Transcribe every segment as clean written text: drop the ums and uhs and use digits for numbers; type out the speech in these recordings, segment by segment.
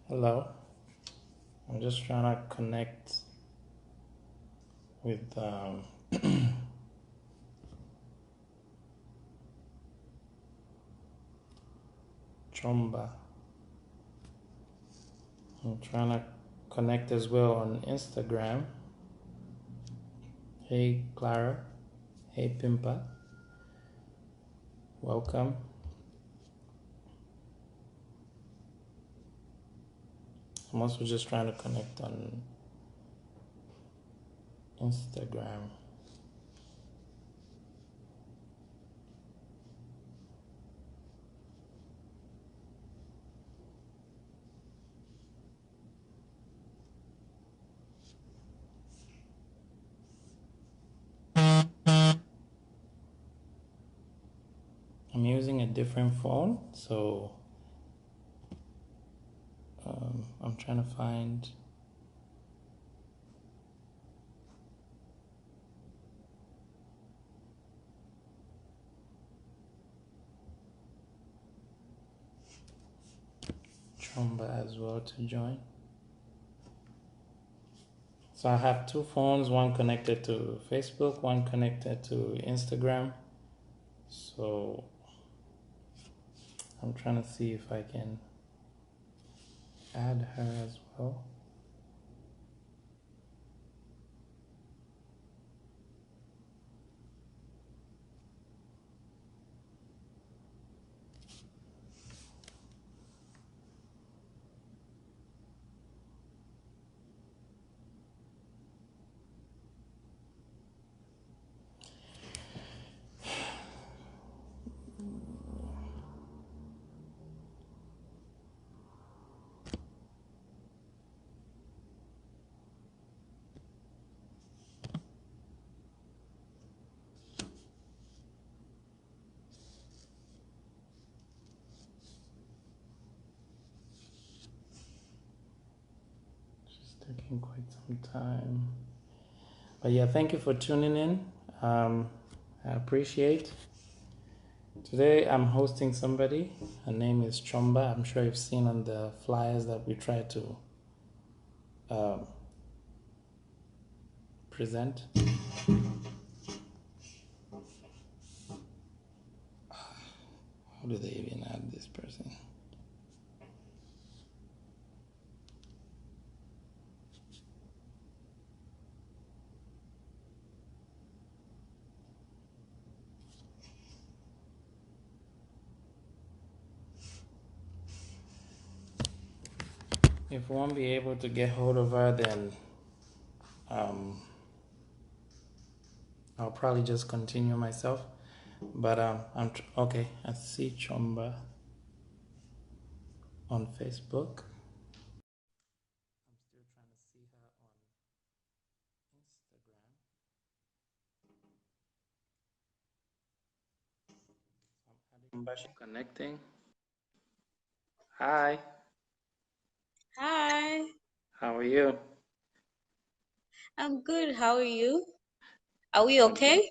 Hello. I'm just trying to connect with Chomba. I'm trying to connect as well on Instagram. Hey, Clara. Hey, Pimpa. Welcome. I'm also just trying to connect on Instagram. I'm using a different phone, so I'm trying to find. Chomba as well to join. So I have two phones, one connected to Facebook, one connected to Instagram. So I'm trying to see if I can add her as well. It's taking quite some time. But yeah, thank you for tuning in. I appreciate. Today I'm hosting somebody. Her name is Chomba. I'm sure you've seen on the flyers that we try to um, present. How do they even add this person? If we won't be able to get hold of her, then I'll probably just continue myself. But okay. I see Chomba on Facebook. I'm still trying to see her on Instagram. I'm adding connecting. Hi, Hi, how are you? I'm good. How are you? Are we okay?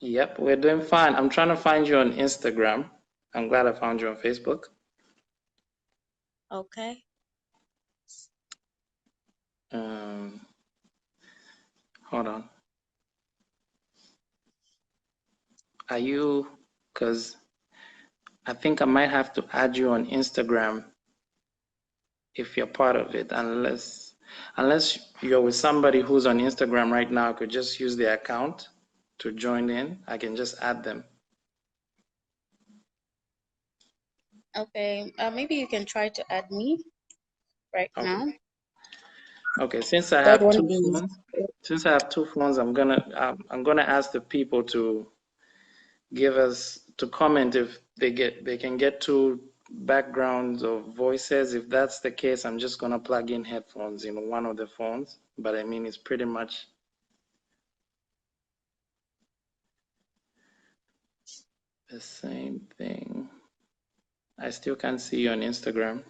Yep, we're doing fine. I'm trying to find you on Instagram. I'm glad I found you on Facebook. Okay. Um, Hold on. Are you? Because I think I might have to add you on Instagram if you're part of it, unless you're with somebody who's on Instagram right now, I could just use their account to join in. I can just add them. Okay. Maybe you can try to add me right Okay. now. Okay. That won't be. Since I have two phones, I'm gonna ask the people to give us to comment if they can get two backgrounds of voices. If that's the case, I'm just gonna plug in headphones in one of the phones. But I mean, it's pretty much the same thing. I still can't see you on Instagram.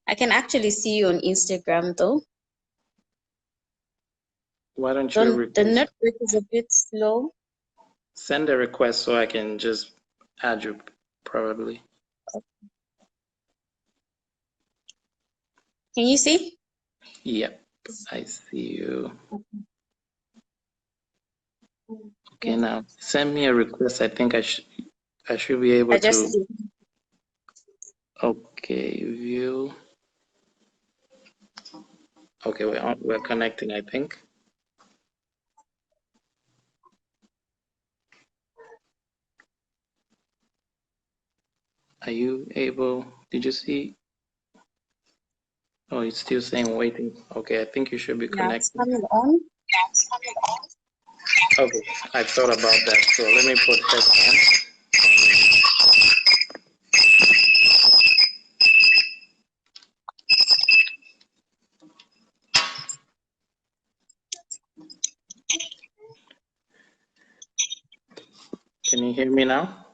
I can actually see you on Instagram though. Why don't you Don't the request? network is a bit slow. Send a request so I can just add you, probably. Can you see? Yep, I see you. Okay, now send me a request. I think I should be able I just to. did. Okay, view. Okay, we're connecting, I think. Are you able? Did you see? Oh, it's still saying waiting. Okay, I think you should be Yeah, it's connecting. coming on. Okay, I thought about that. So let me put headphones. Can you hear me now?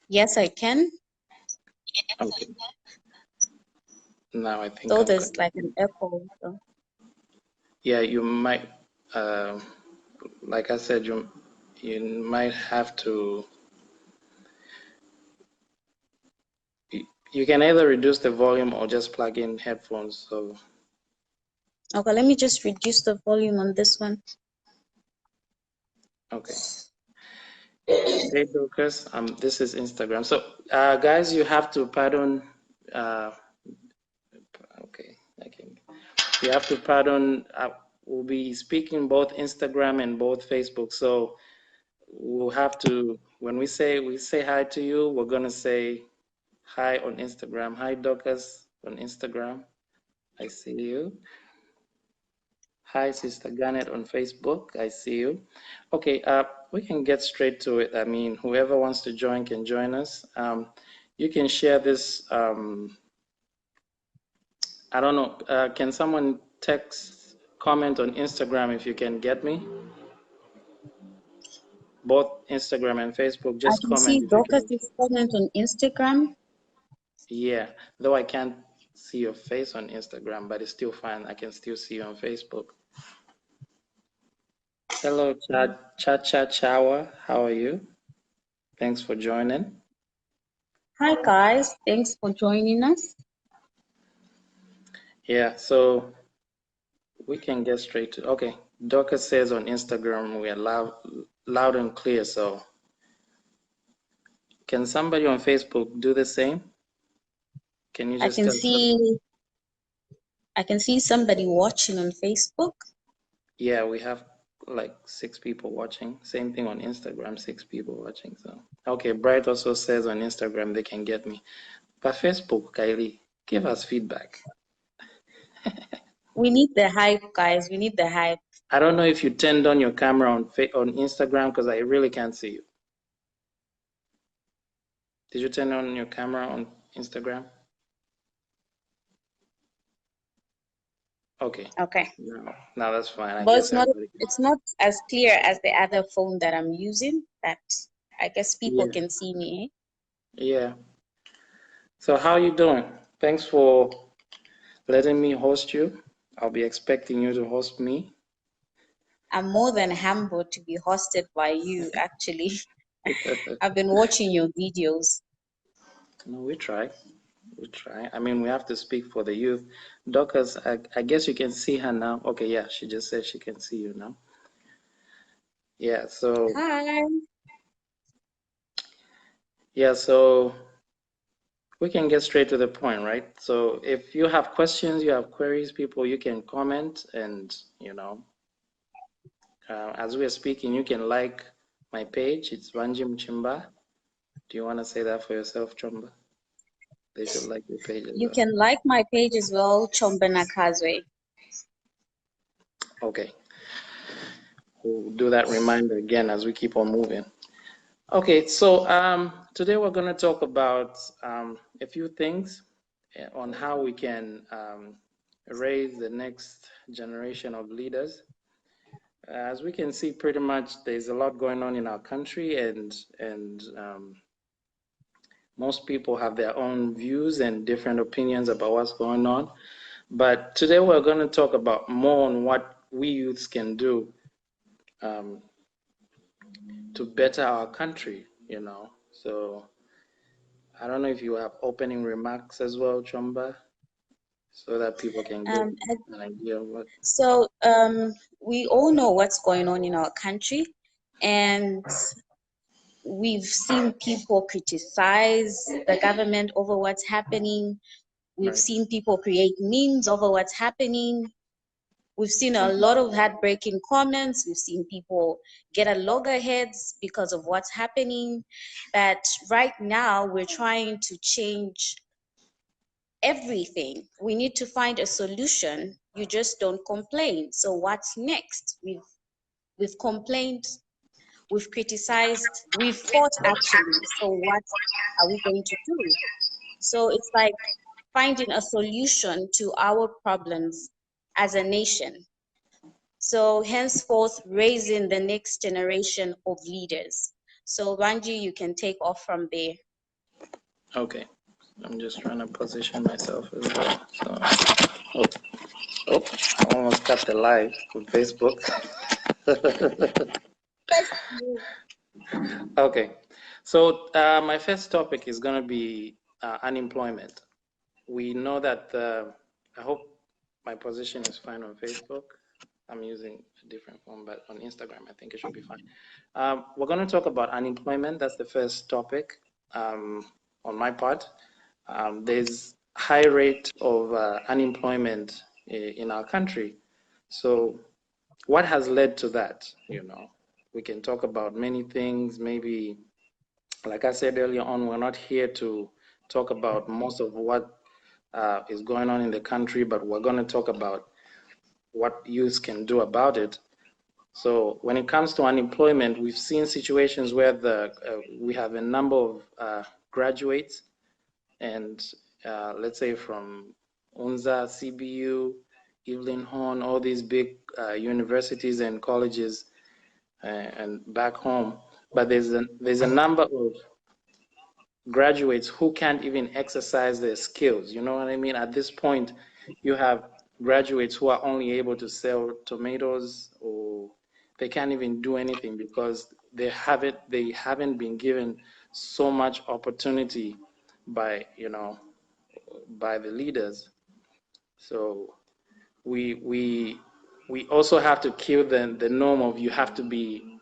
Yes, I can. Okay. Now I think Though I'm there's connected. like an echo. So. Yeah, you might. Like I said, you might have to. You can either reduce the volume or just plug in headphones. So Okay, let me just reduce the volume on this one. okay. Hey Dorcas, this is Instagram. So guys, you have to pardon. Okay, I can. You have to pardon. We'll be speaking both Instagram and both Facebook. So we'll have to, when we say hi to you, we're gonna say hi on Instagram. Hi Dorcas on Instagram. I see you. Hi Sister Garnet on Facebook. I see you. Okay, we can get straight to it. I mean, whoever wants to join can join us. You can share this. I don't know. Can someone comment on Instagram if you can get me? Both Instagram and Facebook, I just can see comment if you can. Dorcas' comment on Instagram. Yeah, though I can't see your face on Instagram, but it's still fine. I can still see you on Facebook. Hello, Chawa. How are you? Thanks for joining. Hi guys, thanks for joining us. Yeah, so we can get straight to. Okay, Dorcas says on Instagram we are loud and clear. So can somebody on Facebook do the same? Can you I just can tell some? see somebody watching on Facebook. Yeah, we have like 6 people watching. Same thing on Instagram, 6 people watching. So okay, Bright also says on Instagram they can get me. But Facebook, Kylie, give us feedback. We need the hype, guys. We need the hype. I don't know if you turned on your camera on Instagram because I really can't see you. Did you turn on your camera on Instagram? Okay. Okay. No, that's fine. I But guess everybody can. it's not as clear as the other phone that I'm using, that I guess people Yeah, can see me. yeah. So how you doing? Thanks for letting me host you. I'll be expecting you to host me. I'm more than humbled to be hosted by you, actually. I've been watching your videos. No, we try. We try. I mean, we have to speak for the youth. Dorcas, I guess you can see her now. Okay, yeah, she just said she can see you now. Yeah, so Hi. we can get straight to the point, right? So if you have questions, you have queries, people, you can comment, and as we are speaking, you can like my page. It's Wanjim Chimba. Do you want to say that for yourself, Chomba? They should like your page as You well. can like my page as well, Chomba Nakazwe. Okay, we'll do that reminder again as we keep on moving. Okay, so today we're going to talk about a few things on how we can raise the next generation of leaders. As we can see, pretty much there's a lot going on in our country, and most people have their own views and different opinions about what's going on. But today we're going to talk about more on what we youths can do to better our country. So I don't know if you have opening remarks as well, Chomba, so that people can get Um, an idea of what. so we all know what's going on in our country, and we've seen people criticize the government over what's happening. We've Right. seen people create memes over what's happening. We've seen a Mhm. lot of heartbreaking comments. We've seen people get at loggerheads because of what's happening. But right now, we're trying to change everything. We need to find a solution. You just don't complain. So what's next? We've complained, we've criticized, we've fought actually. So what are we going to do? So it's like finding a solution to our problems as a nation. So henceforth, raising the next generation of leaders. So Ranji, you can take off from there. Okay. I'm just trying to position myself as well. So, oh, oh, I almost cut the live with Facebook. Okay. So, my first topic is going to be unemployment. We know that, I hope my position is fine on Facebook. I'm using a different form, but on Instagram, I think it should be fine. We're going to talk about unemployment. That's the first topic on my part. There's high rate of unemployment in our country. So what has led to that? We can talk about many things. Maybe, like I said earlier on, we're not here to talk about most of what is going on in the country, but we're going to talk about what youth can do about it. So when it comes to unemployment, we've seen situations where we have a number of graduates, and let's say from UNZA, CBU, Evelyn Horn, all these big universities and colleges, and back home. But there's a number of graduates who can't even exercise their skills. You know what I mean? At this point, you have graduates who are only able to sell tomatoes, or they can't even do anything because they haven't been given so much opportunity by by the leaders. So we also have to kill the norm of you have to be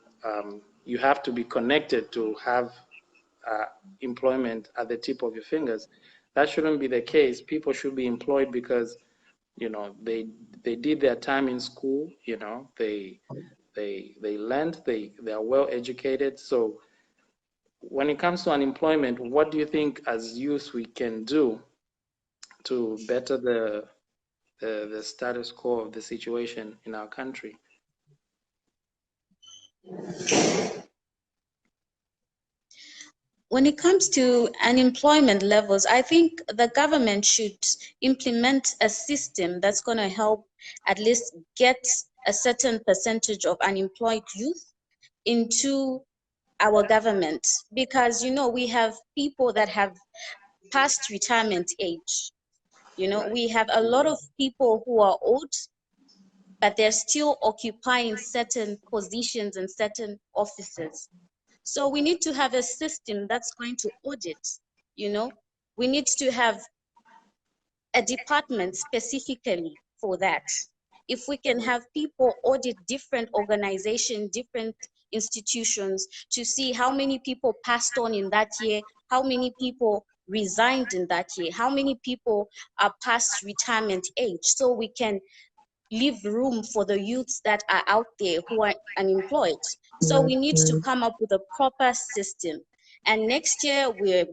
connected to have uh, employment at the tip of your fingers. That shouldn't be the case. People should be employed because they did their time in school. They learned. They are well educated. So when it comes to unemployment, what do you think as youth we can do to better the status quo of the situation in our country? When it comes to unemployment levels, I think the government should implement a system that's going to help at least get a certain percentage of unemployed youth into our government, because we have people that have past retirement age. Right. We have a lot of people who are old, but they're still occupying certain positions and certain offices. So we need to have a system that's going to audit. We need to have a department specifically for that. If we can have people audit different organizations, different institutions, to see how many people passed on in that year, how many people resigned in that year, how many people are past retirement age, so we can leave room for the youths that are out there who are unemployed. So we need to come up with a proper system. And next year we're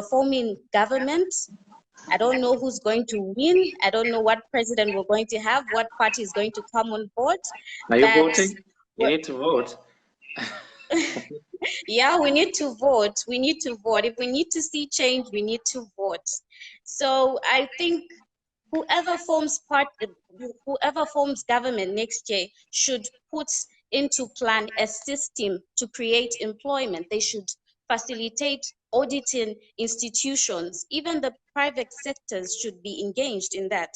forming government. I don't know who's going to win. I don't know what president we're going to have, what party is going to come on board. Are you But voting? You need to vote. yeah, we need to vote. We need to vote. If we need to see change, we need to vote. So I think whoever forms government next year should put into plan a system to create employment. They should facilitate auditing institutions. Even the private sectors should be engaged in that.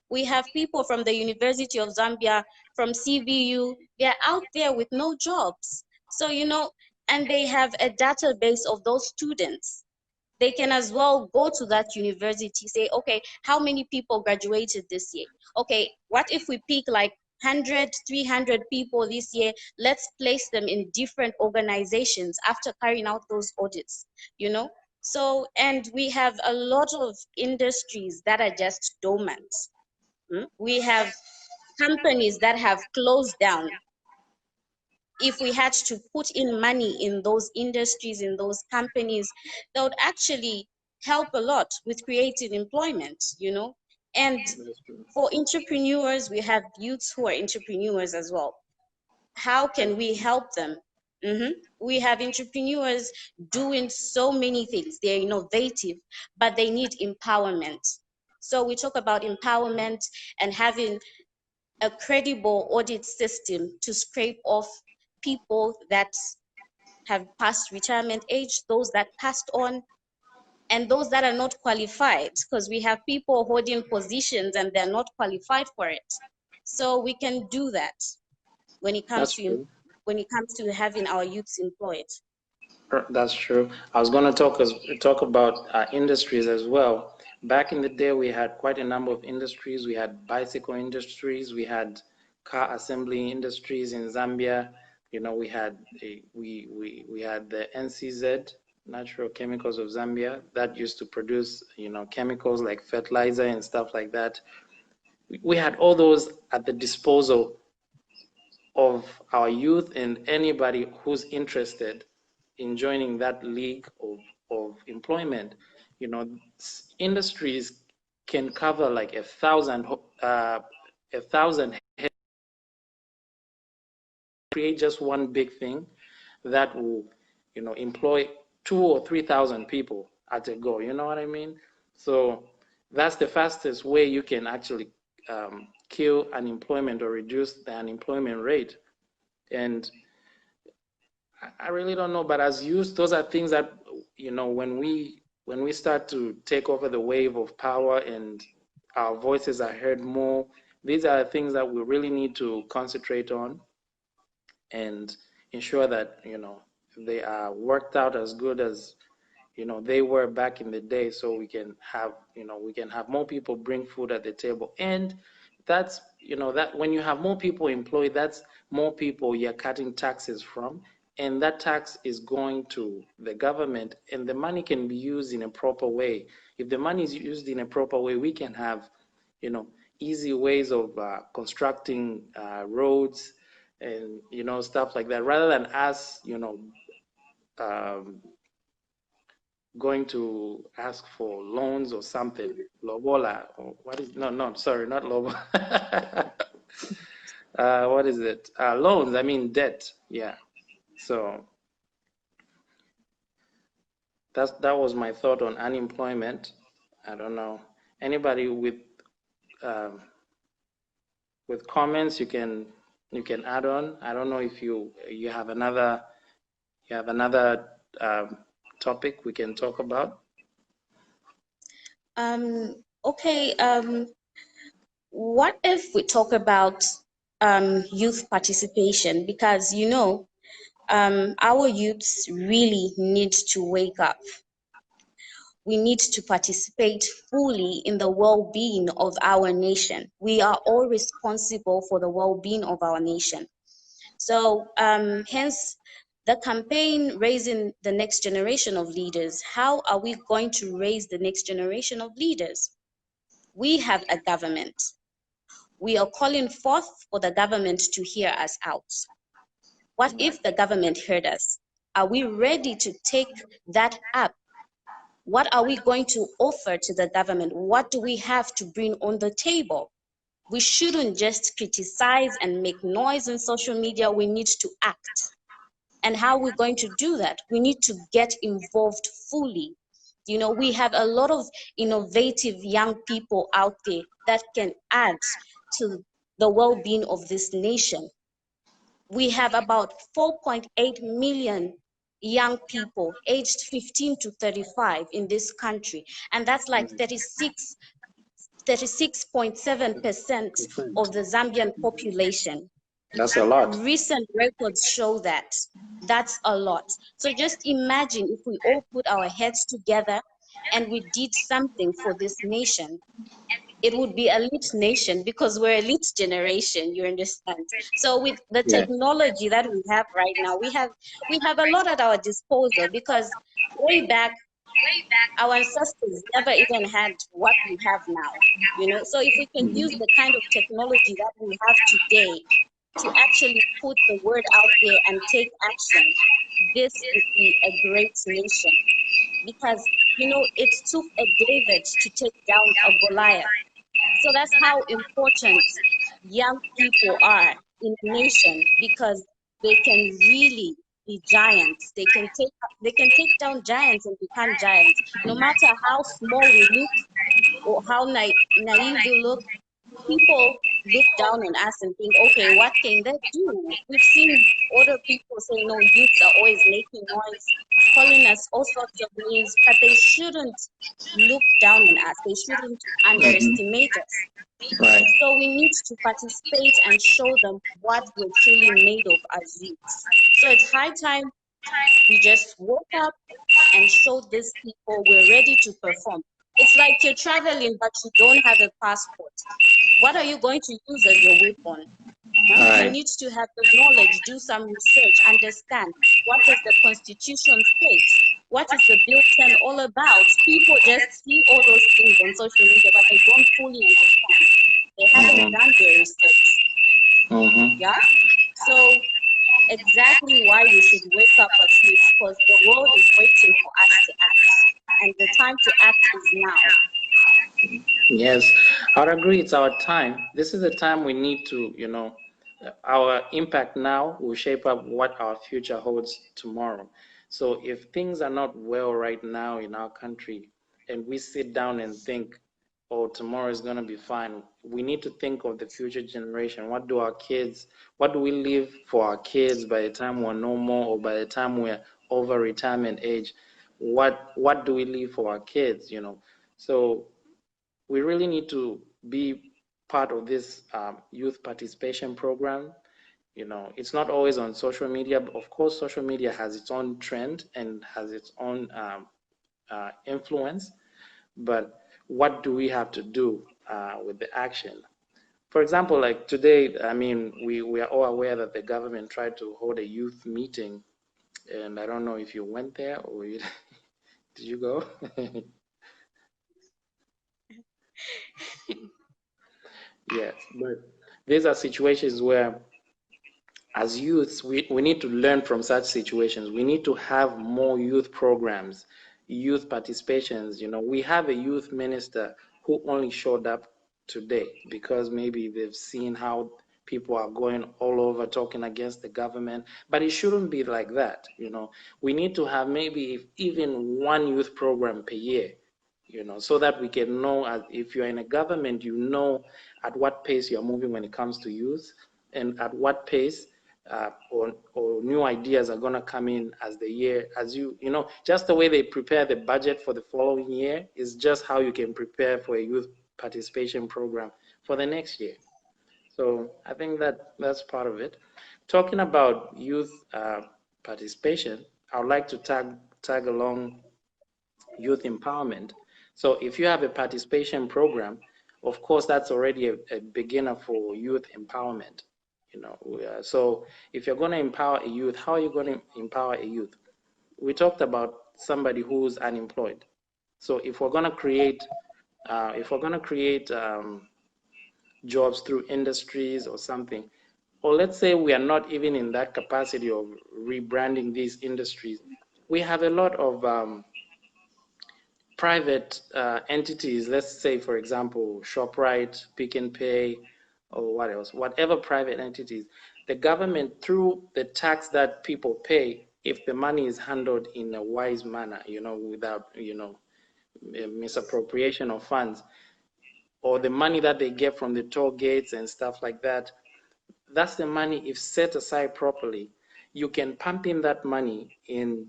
We have people from the University of Zambia, from CVU, they're out there with no jobs. So, and they have a database of those students. They can as well go to that university, say, okay, how many people graduated this year? Okay, what if we pick like 100, 300 people this year? Let's place them in different organizations after carrying out those audits, you know? So, and we have a lot of industries that are just dormant. We have companies that have closed down. If we had to put in money in those industries, in those companies, that would actually help a lot with creating employment, you know? And for entrepreneurs, we have youths who are entrepreneurs as well. How can we help them? We have entrepreneurs doing so many things. They're innovative, but they need empowerment. So we talk about empowerment and having a credible audit system to scrape off people that have passed retirement age, those that passed on, and those that are not qualified, because we have people holding positions and they're not qualified for it. So we can do that when it comes to having our youths employed. That's true. I was going to talk about industries as well. Back in the day, we had quite a number of industries. We had bicycle industries. We had car assembly industries in Zambia. You know, we had we had the NCZ, Natural Chemicals of Zambia, that used to produce, you know, chemicals like fertilizer and stuff like that. We had all those at the disposal of our youth and anybody who's interested in joining that league of employment. You know, industries can cover like 1,000 create just one big thing that will, you know, employ 2,000 or 3,000 people at a go. You know what I mean? So that's the fastest way you can actually kill unemployment or reduce the unemployment rate. And I really don't know, but as youth, those are things that, you know, when we start to take over the wave of power and our voices are heard more, these are things that we really need to concentrate on and ensure that, you know, they are worked out as good as, you know, they were back in the day, so we can have, you know, we can have more people bring food at the table. And that's, you know, that when you have more people employed, that's more people you're cutting taxes from, and that tax is going to the government, and the money can be used in a proper way. If the money is used in a proper way, we can have, you know, easy ways of constructing roads and, you know, stuff like that, rather than us, you know, going to ask for loans or something, lobola, or what is, no, sorry, not lobola. What is it? Loans, I mean debt, yeah. So that was my thought on unemployment. I don't know. Anybody with comments, you can add on. I don't know if you have another topic we can talk about. Okay. What if we talk about youth participation? Because, you know, our youths really need to wake up. We need to participate fully in the well-being of our nation. We are all responsible for the well-being of our nation. So hence the campaign raising the next generation of leaders. How are we going to raise the next generation of leaders? We have a government. We are calling forth for the government to hear us out. What if the government heard us? Are we ready to take that up? What are we going to offer to the government? What do we have to bring on the table? We shouldn't just criticize and make noise on social media. We need to act. And how are we going to do that? We need to get involved fully. You know, we have a lot of innovative young people out there that can add to the well-being of this nation. We have about 4.8 million young people aged 15 to 35 in this country, and that's like 36.7% of the Zambian population. That's a lot. Recent records show that. That's a lot. So just imagine if we all put our heads together and we did something for this nation. It would be a lit nation because we're a lit generation, you understand? So with the Yeah. technology that we have right now, we have a lot at our disposal because way back our ancestors never even had what we have now, you know. So if we can use the kind of technology that we have today to actually put the word out there and take action, this would be a great nation. Because, you know, it took a David to take down a Goliath. So that's how important young people are in a nation, because they can really be giants. They can take down giants and become giants. No matter how small we look or how naive we look, people look down on us and think, okay, what can they do? We've seen other people say, no, youths are always making noise, calling us all sorts of names, but they shouldn't look down on us. They shouldn't underestimate us. Right. So we need to participate and show them what we're truly made of as youths. So it's high time we just woke up and showed these people we're ready to perform. It's like you're traveling, but you don't have a passport. What are you going to use as your weapon? Huh? You Right. need to have the knowledge, do some research, understand what does the Constitution state? What is the Bill 10 all about? People just see all those things on social media, but they don't fully understand. They haven't done their research. Yeah? So exactly why we should wake up as youth, because the world is waiting for us to act. And the time to act is now. Yes, I'd agree. It's our time. This is the time we need to, our impact now will shape up what our future holds tomorrow. So if things are not well right now in our country, and we sit down and think, oh, tomorrow is going to be fine, we need to think of the future generation. What do we leave for our kids by the time we're no more, or by the time we're over retirement age? What do we leave for our kids, So we really need to be part of this youth participation program. It's not always on social media. But of course, social media has its own trend and has its own influence. But what do we have to do with the action? For example, like today, I mean, we are all aware that the government tried to hold a youth meeting, and I don't know if you went there or did you go? Yes, but these are situations where, as youths, we need to learn from such situations. We need to have more youth programs, youth participations. We have a youth minister who only showed up today because maybe they've seen how people are going all over talking against the government. But it shouldn't be like that. We need to have maybe even one youth program per year, so that we can know, as if you're in a government, at what pace you're moving when it comes to youth, and at what pace or new ideas are going to come in as the year, just the way they prepare the budget for the following year is just how you can prepare for a youth participation program for the next year. So I think that's part of it. Talking about youth participation, I would like to tag along youth empowerment. So if you have a participation program, of course, that's already a beginner for youth empowerment. So if you're going to empower a youth, how are you going to empower a youth? We talked about somebody who's unemployed. So if we're going to create, jobs through industries or something, or let's say we are not even in that capacity of rebranding these industries, we have a lot of private entities. Let's say, for example, ShopRite, Pick and Pay, or what else, whatever private entities, the government, through the tax that people pay, if the money is handled in a wise manner, without, misappropriation of funds, or the money that they get from the toll gates and stuff like that, that's the money, if set aside properly, you can pump in that money in,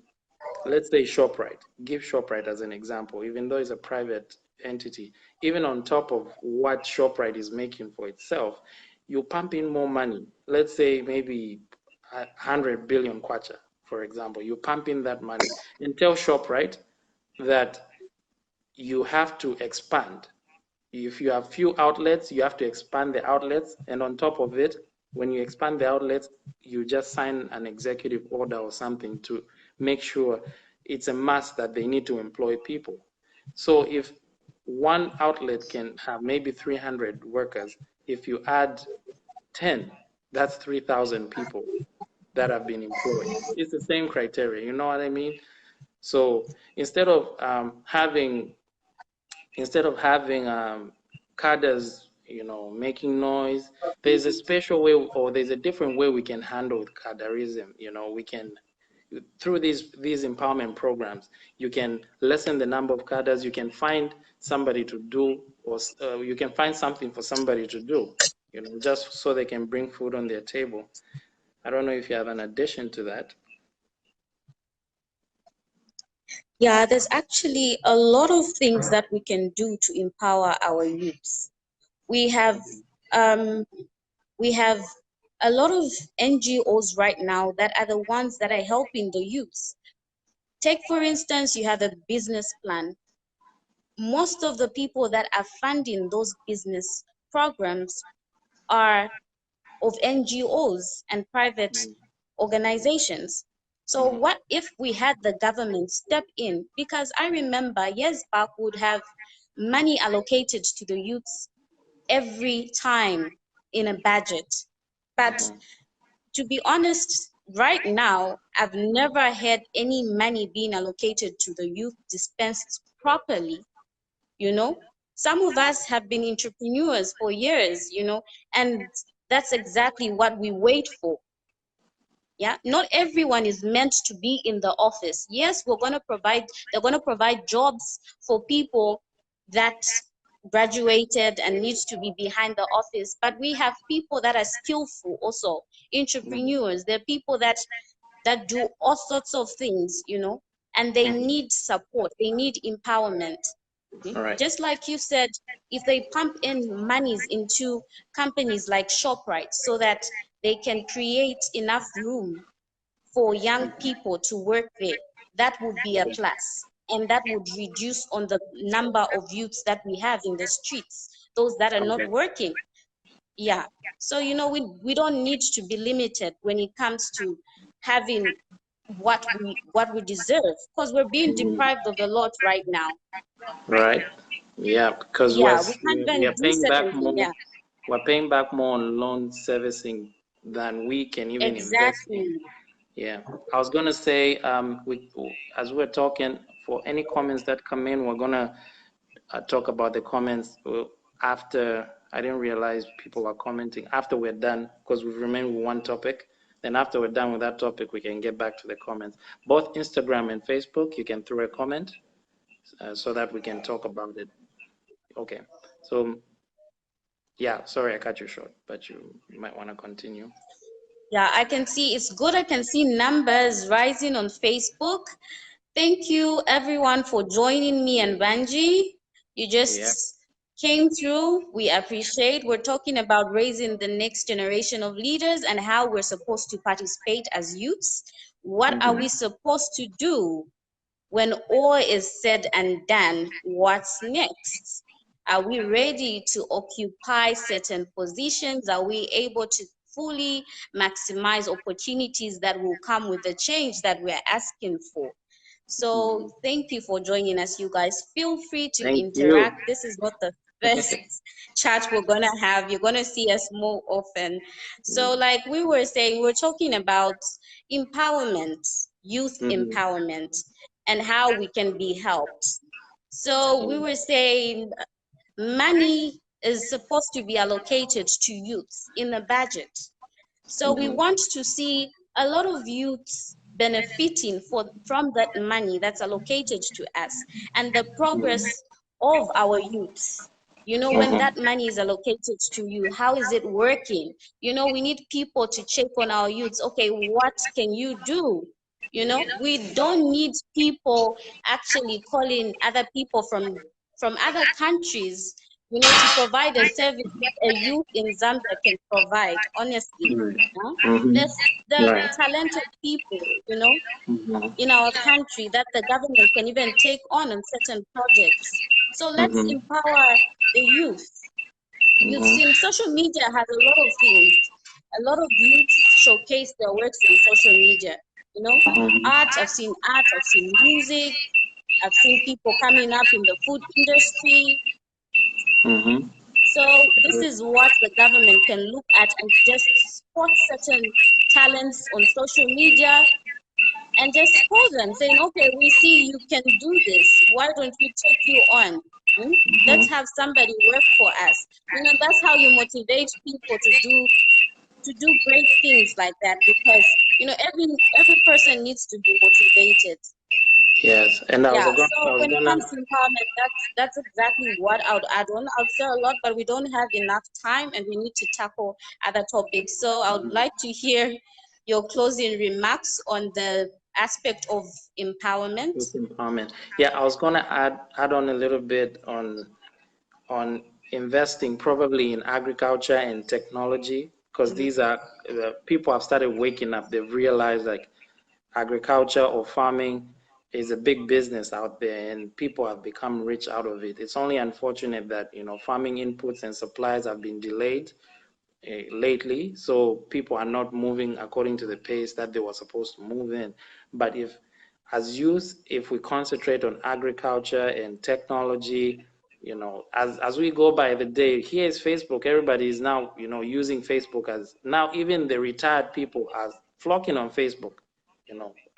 let's say, ShopRite. Give ShopRite as an example, even though it's a private entity. Even on top of what ShopRite is making for itself, you pump in more money. Let's say maybe 100 billion kwacha, for example. You pump in that money and tell ShopRite that you have to expand. If you have few outlets, you have to expand the outlets. And on top of it, when you expand the outlets, you just sign an executive order or something to make sure it's a must that they need to employ people. So if one outlet can have maybe 300 workers, if you add 10, that's 3,000 people that have been employed. It's the same criteria, you know what I mean? So instead of having cadres, making noise, there's a special way, or there's a different way we can handle cadreism. We can, through these empowerment programs, you can lessen the number of cadres. You can find somebody to do, or you can find something for somebody to do, just so they can bring food on their table. I don't know if you have an addition to that. Yeah, there's actually a lot of things that we can do to empower our youths. We have we have a lot of NGOs right now that are the ones that are helping the youths. Take, for instance, you have a business plan. Most of the people that are funding those business programs are of NGOs and private organizations. So what if we had the government step in? Because I remember years back would have money allocated to the youths every time in a budget. But to be honest, right now, I've never had any money being allocated to the youth dispensed properly. Some of us have been entrepreneurs for years, and that's exactly what we wait for. Yeah, not everyone is meant to be in the office. Yes, they're going to provide jobs for people that graduated and needs to be behind the office, but we have people that are skillful also, entrepreneurs. They're people that do all sorts of things, and they need support, they need empowerment. Right. Just like you said, if they pump in monies into companies like ShopRite so that they can create enough room for young people to work there, that would be a plus. And that would reduce on the number of youths that we have in the streets, those that are not working. Yeah. So, we don't need to be limited when it comes to having what we deserve, because we're being deprived of a lot right now. Right. Yeah, because Yeah, we can't we even are do paying back certain things. more. Yeah, We're paying back more on loan servicing than we can even invest in. exactly. Yeah, I was gonna say, as we're talking, for any comments that come in, we're gonna talk about the comments after. I didn't realize people were commenting after we're done, because we've remained with one topic. Then after we're done with that topic, we can get back to the comments. Both Instagram and Facebook, you can throw a comment so that we can talk about it. Okay, so yeah, sorry I cut you short, but you might want to continue. Yeah, I can see it's good. I can see numbers rising on Facebook. Thank you everyone for joining me and Banji. You just came through. We appreciate. We're talking about raising the next generation of leaders and how we're supposed to participate as youths. What are we supposed to do when all is said and done? What's next? Are we ready to occupy certain positions? Are we able to fully maximize opportunities that will come with the change that we're asking for? So thank you for joining us, you guys. Feel free to Thank you. interact. This is not the first chat we're gonna have. You're gonna see us more often. So like we were saying, we're talking about empowerment, youth empowerment, and how we can be helped. So we were saying money is supposed to be allocated to youths in the budget. So we want to see a lot of youths benefiting from that money that's allocated to us and the progress of our youths. When that money is allocated to you, how is it working? We need people to check on our youths. Okay, what can you do? We don't need people actually calling other people from other countries to provide a service that a youth in Zambia can provide, honestly. There's the Right. talented people, Mm-hmm. in our country that the government can even take on certain projects. So let's Mm-hmm. empower the youth. You've Mm-hmm. seen social media has a lot of things. A lot of youth showcase their works on social media. Art, I've seen music, I've seen people coming up in the food industry. Mm-hmm. So this is what the government can look at and just spot certain talents on social media and just call them saying, okay, we see you can do this. Why don't we take you on? Let's have somebody work for us. That's how you motivate people to do great things like that, because every person needs to be motivated. Yes, and I Yeah, I so was when it gonna. comes to empowerment, that's exactly what I would add on. I would say a lot, but we don't have enough time and we need to tackle other topics. So I would like to hear your closing remarks on the aspect of empowerment. Youth empowerment. Yeah, I was gonna add on a little bit on investing probably in agriculture and technology, because these are people have started waking up. They've realized like agriculture or farming is a big business out there and people have become rich out of it. It's only unfortunate that farming inputs and supplies have been delayed lately, so people are not moving according to the pace that they were supposed to move in. But as youth, if we concentrate on agriculture and technology, as we go by the day, here is Facebook. Everybody is now, using Facebook. As now, even the retired people are flocking on Facebook.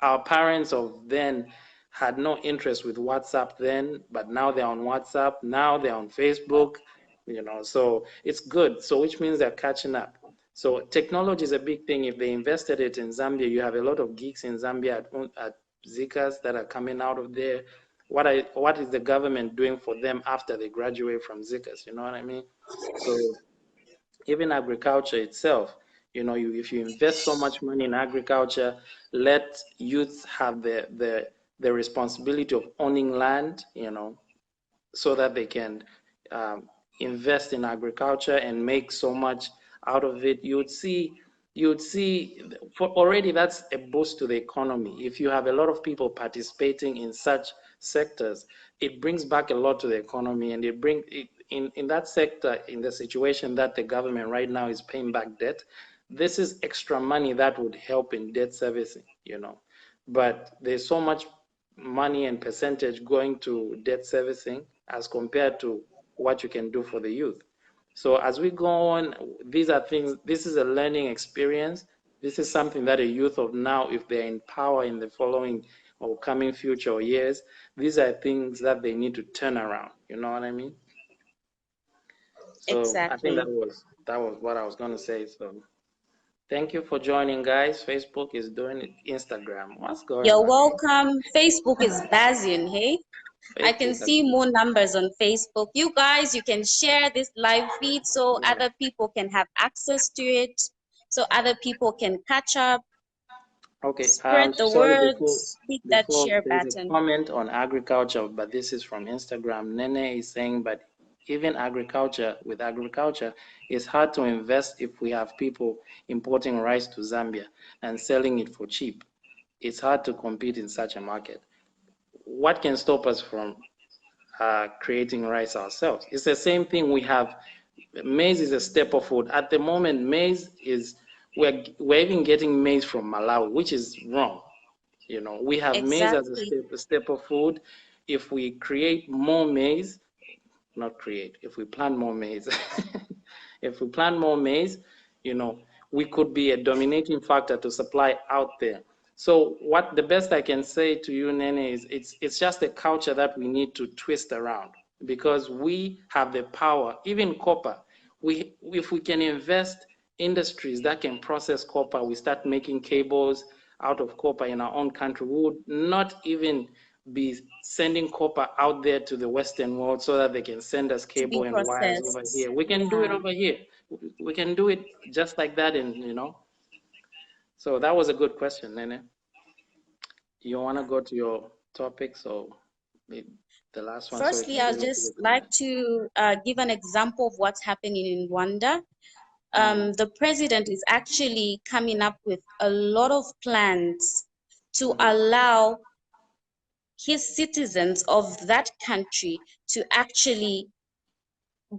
Our parents of then had no interest with WhatsApp then, but now they're on WhatsApp. Now they're on Facebook. So it's good. So which means they're catching up. So technology is a big thing. If they invested it in Zambia, you have a lot of geeks in Zambia at Zikas that are coming out of there. What is the government doing for them after they graduate from Zikas? You know what I mean? So even agriculture itself, if you invest so much money in agriculture, let youth have the responsibility of owning land, so that they can um, invest in agriculture and make so much out of it. You'd see for already that's a boost to the economy. If you have a lot of people participating in such sectors, it brings back a lot to the economy, and in that sector, in the situation that the government right now is paying back debt, this is extra money that would help in debt servicing. But there's so much money and percentage going to debt servicing as compared to what you can do for the youth. So as we go on, these are things, this is a learning experience. This is something that a youth of now, if they're in power in the following or coming future or years, these are things that they need to turn around. You know what I mean? So I think Exactly. that was what I was going to say. So thank you for joining, guys. Facebook is doing it. Instagram, what's going You're on? welcome. Facebook is buzzing, hey? I can Facebook has see more numbers on Facebook. You guys, you can share this live feed so yeah. other people can have access to it, so other people can catch up, Okay, spread the sorry, word, hit that before share there's a button. comment on agriculture, but this is from Instagram. Nene is saying, but even with agriculture, it's hard to invest if we have people importing rice to Zambia and selling it for cheap. It's hard to compete in such a market. What can stop us from creating rice ourselves? It's the same thing we have. Maize is a staple food. At the moment, we're even getting maize from Malawi, which is wrong. We have maize as Exactly. a staple food. If we create more maize, not create, if we plant more maize, if we plant more maize, we could be a dominating factor to supply out there. So what the best I can say to you, Nene, is it's just a culture that we need to twist around, because we have the power, even copper. If we can invest industries that can process copper, we start making cables out of copper in our own country, we would not even be sending copper out there to the Western world so that they can send us To be cable and wires over processed. here. We can do it Yeah. over here. We can do it just like that, and So that was a good question, Nene. You want to go to your topic? So The last one, so we Firstly, can I'd go into just the like comment. to give an example of what's happening in Rwanda. The president is actually coming up with a lot of plans to allow his citizens of that country to actually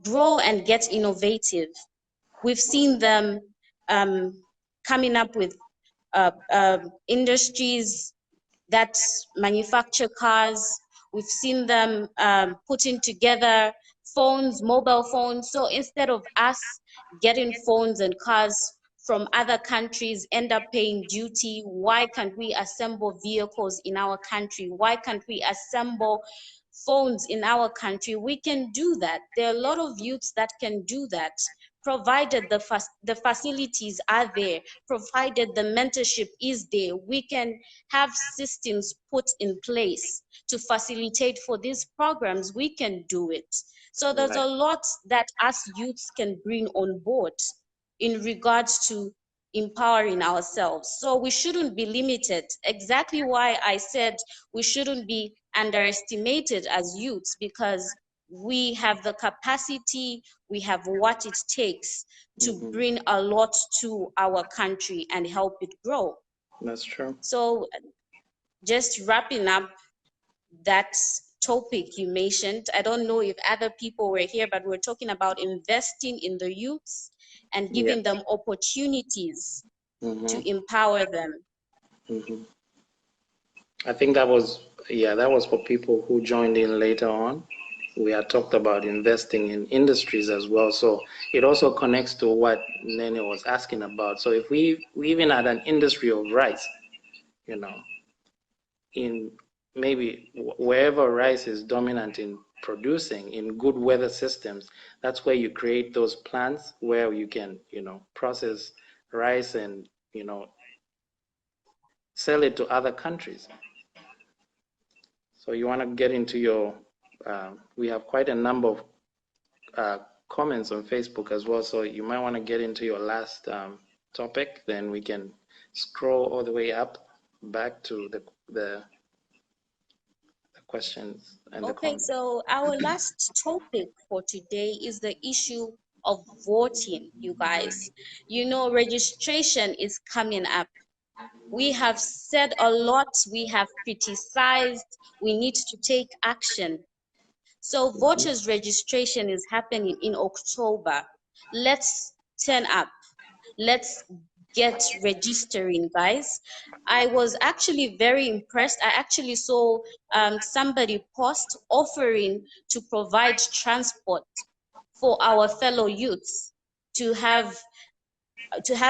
grow and get innovative. We've seen them coming up with industries that manufacture cars. We've seen them putting together phones, mobile phones. So instead of us getting phones and cars from other countries, end up paying duty, why can't we assemble vehicles in our country? Why can't we assemble phones in our country? We can do that. There are a lot of youths that can do that, provided the facilities are there, provided the mentorship is there. We can have systems put in place to facilitate for these programs. We can do it. So there's a lot that us youths can bring on board in regards to empowering ourselves. So we shouldn't be limited. Exactly why I said we shouldn't be underestimated as youths, because we have the capacity, we have what it takes to bring a lot to our country and help it grow. That's true. So just wrapping up that topic you mentioned, I don't know if other people were here, but we're talking about investing in the youths and giving them opportunities to empower them. I think that was for people who joined in later on. We had talked about investing in industries as well. So it also connects to what Nene was asking about. So if we even had an industry of rice, you know, in maybe wherever rice is dominant in producing in good weather systems, that's where you create those plants where you can, process rice and, sell it to other countries. So you want to get into your, we have quite a number of comments on Facebook as well. So you might want to get into your last topic, then we can scroll all the way up back to the questions and the Okay, comments. so our last topic for today is the issue of voting, you guys. You know, registration is coming up. We have said a lot, we have criticized, we need to take action. So voters registration is happening in October. Let's turn up. Let's get registering, guys. I was actually very impressed. I actually saw somebody post offering to provide transport for our fellow youths to have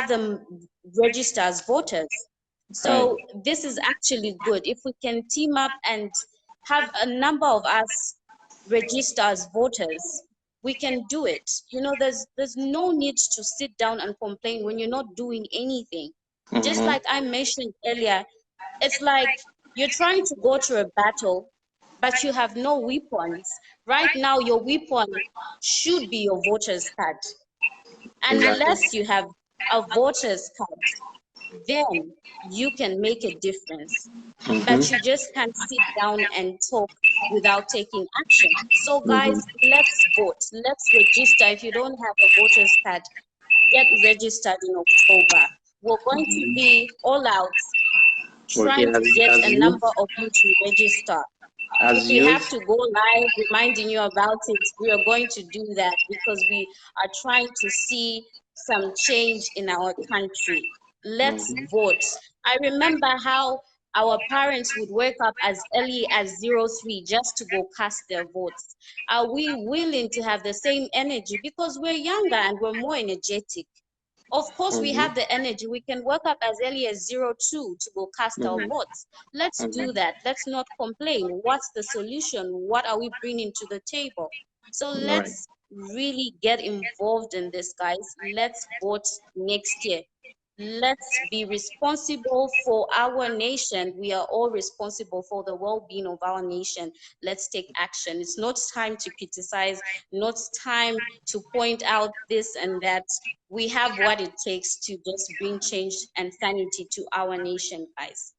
them register as voters. So this is actually good. If we can team up and have a number of us register as voters, we can do it. You know, there's no need to sit down and complain when you're not doing anything. Just like I mentioned earlier, it's like you're trying to go to a battle, but you have no weapons. Right now, your weapon should be your voter's card. Unless you have a voter's card, then you can make a difference. But you just can't sit down and talk without taking action. So guys, let's vote. Let's register. If you don't have a voter's card, get registered in October. We're going to be all out Okay, trying to get a number of you to register. If we have to go live reminding you about it, we are going to do that because we are trying to see some change in our country. Let's vote. I remember how our parents would wake up as early as 03 just to go cast their votes. Are we willing to have the same energy? Because we're younger and we're more energetic. Of course, we have the energy. We can wake up as early as 02 to go cast our votes. Let's do that. Let's not complain. What's the solution? What are we bringing to the table? So let's really get involved in this, guys. Let's vote next year. Let's be responsible for our nation. We are all responsible for the well-being of our nation. Let's take action. It's not time to criticize, not time to point out this and that. We have what it takes to just bring change and sanity to our nation, guys.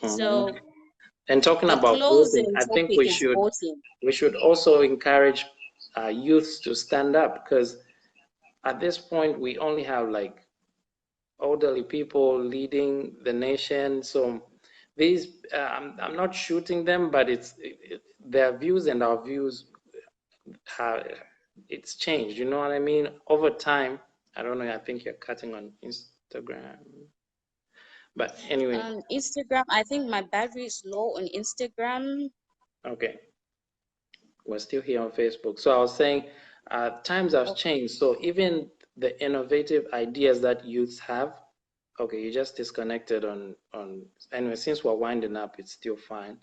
So And talking The about voting, closing I think topic is voting. we should also encourage youths to stand up, because at this point we only have like elderly people leading the nation. So these, I'm not shooting them, but their views and our views have, it's changed. You know what I mean? Over time, I don't know. I think you're cutting on Instagram, but anyway, Instagram, I think my battery is low on Instagram. okay. We're still here on Facebook. So I was saying, times have changed. So even the innovative ideas that youths have, okay, you just disconnected anyway, since we're winding up, it's still fine.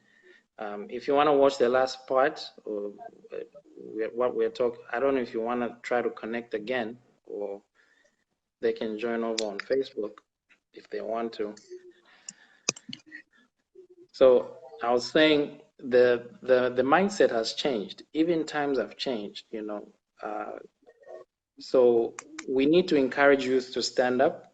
If you want to watch the last part, or what we're talking, I don't know if you want to try to connect again, or they can join over on Facebook if they want to. So I was saying the mindset has changed. Even times have changed, you know. So we need to encourage youth to stand up.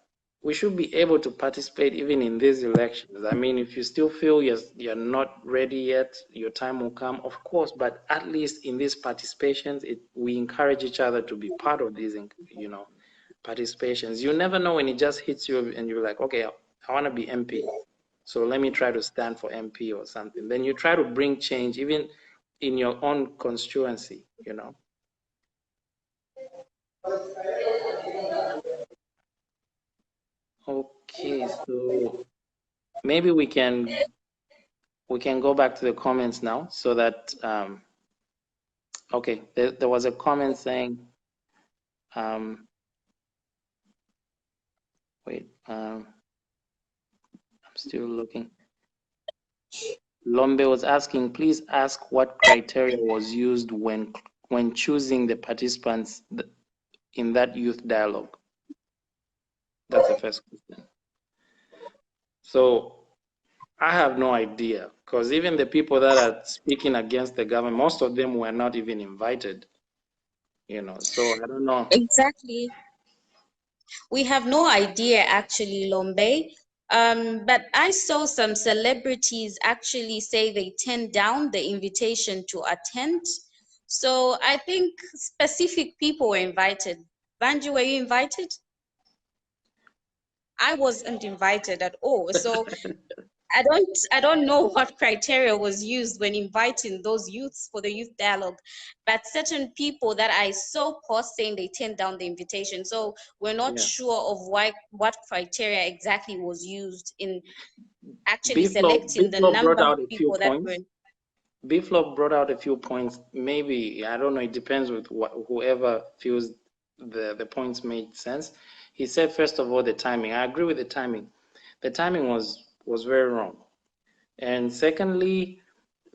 We should be able to participate even in these elections. I mean, if you still feel you're not ready yet, your time will come, of course, but at least in these participations, we encourage each other to be part of these, you know, participations. You never know when it just hits you and you're like, okay, I want to be MP. So let me try to stand for MP or something. Then you try to bring change even in your own constituency, you know. Okay, so maybe we can go back to the comments now, so that okay, there was a comment saying wait, I'm still looking. Lombe was asking, please ask what criteria was used when choosing the participants in that youth dialogue. That's the first question. So I have no idea, because even the people that are speaking against the government, most of them were not even invited, you know, so I don't know. Exactly. We have no idea actually, Lombe. But I saw some celebrities actually say they turned down the invitation to attend. So I think specific people were invited. Banji, were you invited? I wasn't invited at all. So I don't know what criteria was used when inviting those youths for the youth dialogue, but certain people that I saw post saying they turned down the invitation. So we're not Yeah. sure of what criteria exactly was used in actually selecting the Bflo brought number of out a few people that were. points. Bflo brought out a few points. Maybe, I don't know, it depends with whoever feels the points made sense. He said, first of all, the timing. I agree with the timing. The timing was very wrong. And secondly,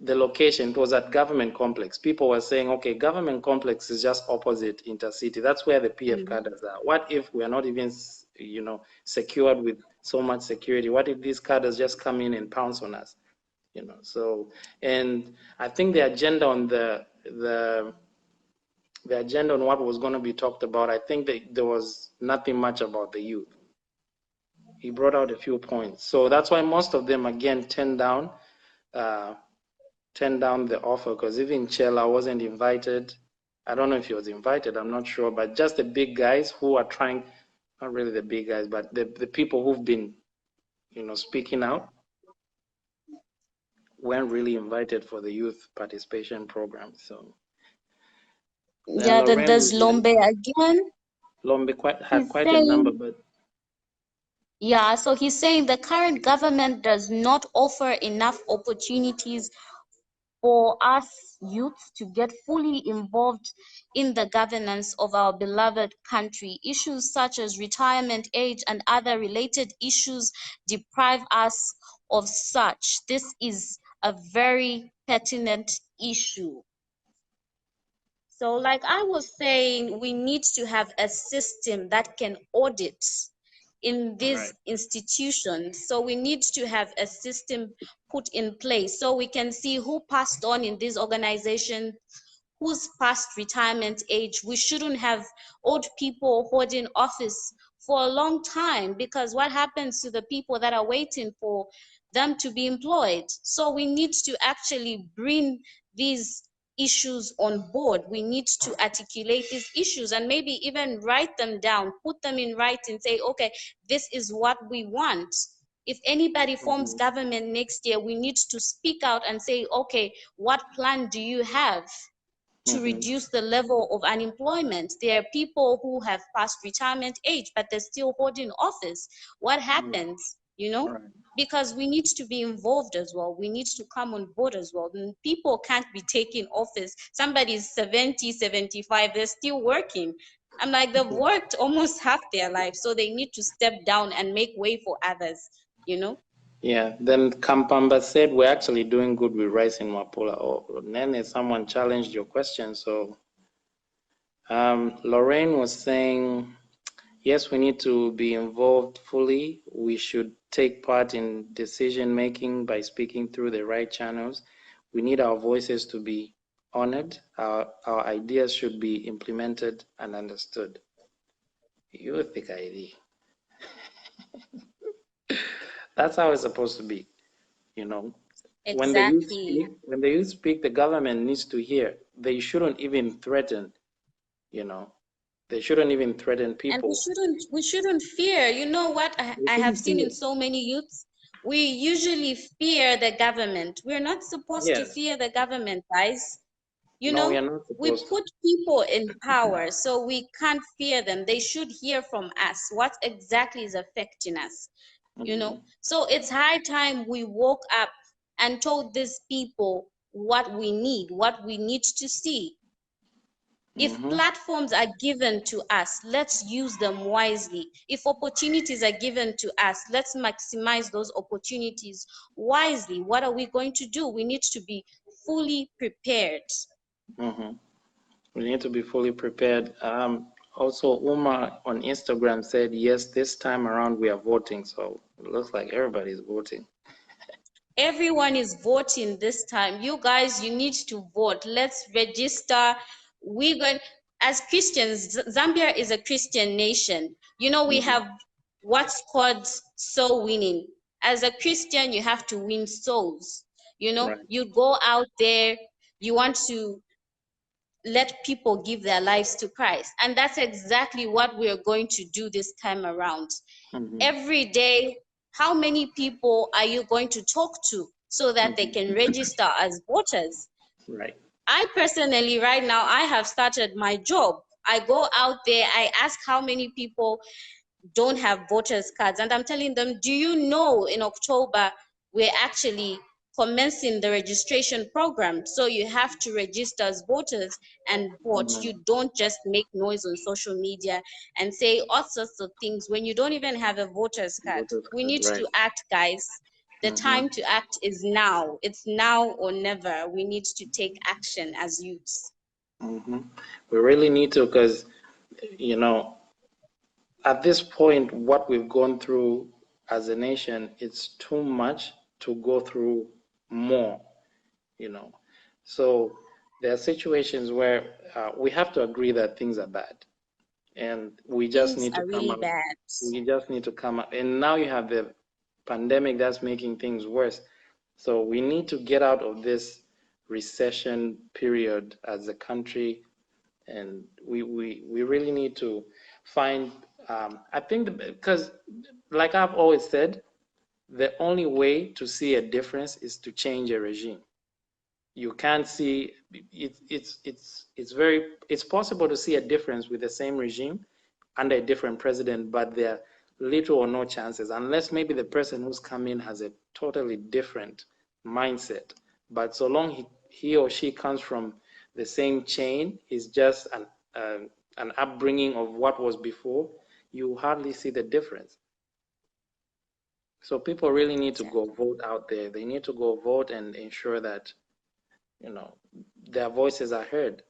the location. It was at Government Complex. People were saying, okay, Government Complex is just opposite Intercity. That's where the PF cadres are. What if we are not even, you know, secured with so much security? What if these cadres just come in and pounce on us? You know, so, and I think the agenda on the agenda on what was going to be talked about, I think that there was nothing much about the youth. He brought out a few points. So that's why most of them, again, turned down the offer, because even Chela wasn't invited. I don't know if he was invited, I'm not sure, but just the big guys who are trying, not really the big guys, but the people who've been, you know, speaking out, weren't really invited for the youth participation program. So then Yeah, then Lorraine there's was like, Lombe again. Lombe had He's quite a number, saying, but yeah, so he's saying the current government does not offer enough opportunities for us youths to get fully involved in the governance of our beloved country. Issues such as retirement age and other related issues deprive us of such. This is a very pertinent issue. So, like I was saying, we need to have a system that can audit in these institutions. So we need to have a system put in place so we can see who passed on in these organizations, who's past retirement age. We shouldn't have old people holding office for a long time, because what happens to the people that are waiting for them to be employed. So we need to actually bring these issues on board. We need to articulate these issues and maybe even write them down, put them in writing, say, okay, this is what we want. If anybody forms government next year, we need to speak out and say, okay, what plan do you have to reduce the level of unemployment? There are people who have passed retirement age, but they're still holding office. What happens, you know? Right. Because we need to be involved as well. We need to come on board as well. And people can't be taking office. Somebody's 70, 75, they're still working. I'm like, they've worked almost half their life, so they need to step down and make way for others, you know? Yeah, then Kampamba said we're actually doing good with rice in Mapula. Or Nene, someone challenged your question. So Lorraine was saying, yes, we need to be involved fully. We should take part in decision making by speaking through the right channels. We need our voices to be honored. Our ideas should be implemented and understood. You think idea. That's how it's supposed to be, you know. Exactly. When the youth speak, the government needs to hear. They shouldn't even threaten, you know. They shouldn't even threaten And people. we shouldn't fear. You know what They I have shouldn't seen in fear. so many youths? We usually fear the government. We're not supposed to Yes. fear the government, guys. You No, we know, are not we supposed to. put people in power, so we can't fear them. They should hear from us what exactly is affecting us, you know. So it's high time we woke up and told these people what we need to see. If platforms are given to us, let's use them wisely. If opportunities are given to us, let's maximize those opportunities wisely. What are we going to do? We need to be fully prepared. We need to be fully prepared. Also, Uma on Instagram said, yes, this time around we are voting. So it looks like everybody's voting. Everyone is voting this time. You guys, you need to vote. Let's register. We're going, as Christians, Zambia is a Christian nation. You know, we have what's called soul winning. As a Christian, you have to win souls. You know, Right. you go out there, you want to let people give their lives to Christ. And that's exactly what we're going to do this time around. Every day, how many people are you going to talk to so that they can register as voters? Right. I personally, right now, I have started my job. I go out there, I ask how many people don't have voters cards, and I'm telling them, do you know in October we're actually commencing the registration program? So you have to register as voters and vote. You don't just make noise on social media and say all sorts of things when you don't even have a voters card. Voters We card, need right. to act, guys. The time to act is now. It's now or never. We need to take action as youths. We really need to, because, you know, at this point, what we've gone through as a nation, it's too much to go through more, you know. So there are situations where we have to agree that things are bad, and we just Things need to are come really up. bad. We just need to come up. And now you have the pandemic that's making things worse. So we need to get out of this recession period as a country, and we really need to find. I think because, like I've always said, the only way to see a difference is to change a regime. You can't see it's possible to see a difference with the same regime under a different president, but there are little or no chances unless maybe the person who's come in has a totally different mindset. But so long he or she comes from the same chain, is just an upbringing of what was before, you hardly see the difference. So people really need to go vote out there. They need to go vote and ensure that, you know, their voices are heard,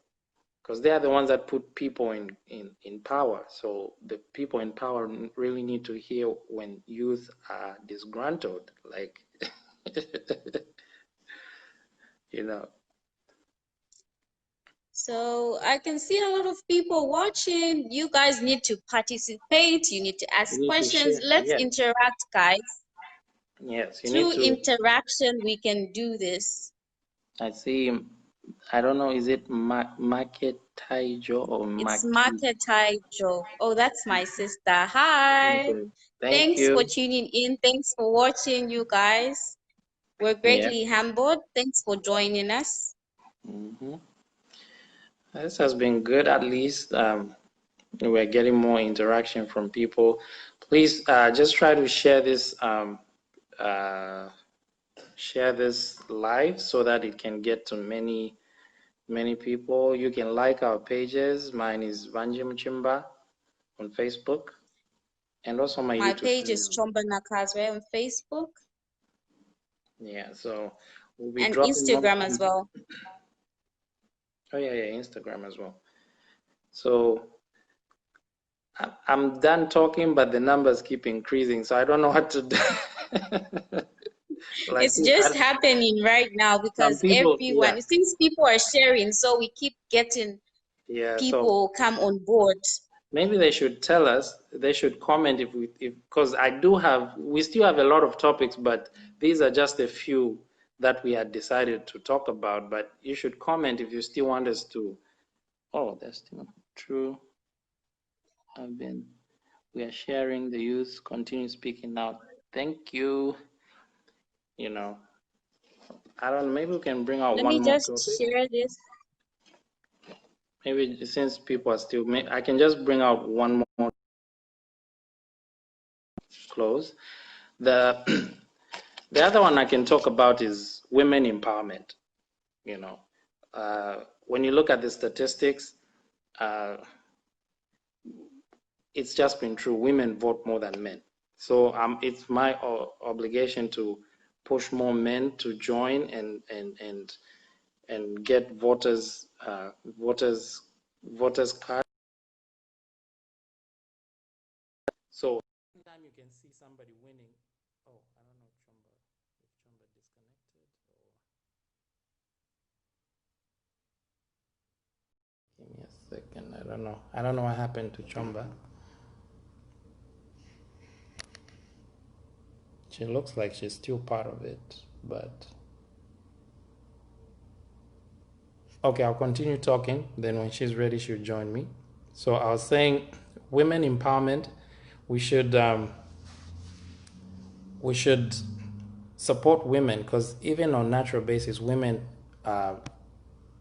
because they are the ones that put people in power. So the people in power really need to hear when youth are disgruntled, like, you know. So I can see a lot of people watching. You guys need to participate. You need to We ask need to questions. share. Let's Yes, interact, guys. Yes, you need Through to. interaction, we can do this. I see. I don't know. Is it Market Taijo or It's Maki? Marketai Joe. Oh, that's my sister. Hi. Okay. Thank Thanks for you. tuning in. Thanks for watching, you guys. We're Yeah. greatly humbled. Thanks for joining us. hmm This has been good. At least we're getting more interaction from people. Please just try to uh, share this live so that it can get to many people. You can like our pages. Mine is Vanjim Chimba on Facebook and also my My YouTube page is channel. Chomba Nakazwe on Facebook Yeah, so we'll be and dropping more Instagram as content. well. Oh yeah, Instagram as well. So I'm done talking, but the numbers keep increasing, so I don't know what to do. Like It's just I, happening right now some because people, yeah, everyone, since people are sharing, so we keep getting yeah. So people come on board. maybe they should tell us. They should comment if because we still have a lot of topics, but these are just a few that we had decided to talk about. But you should comment if you still want us to. Oh, that's still true. I've been. We are sharing. The youth continue speaking now. Thank you. You know, I don't know. Maybe we can bring out Let one me more just topic. share this. Maybe since people are still, I can just bring out one more close. The the other one I can talk about is women empowerment. You know, when you look at the statistics, uh, it's just been true. Women vote more than men. So it's my obligation to push more men to join and get voters card. So anytime you can see somebody winning. Oh, I don't know Chomba, if Chomba disconnected or give me a second. I don't know. I don't know what happened to Chomba. She looks like she's still part of it, but okay, I'll continue talking. Then when she's ready, she'll join me. So I was saying, women empowerment. We should um, we should support women because even on natural basis, uh,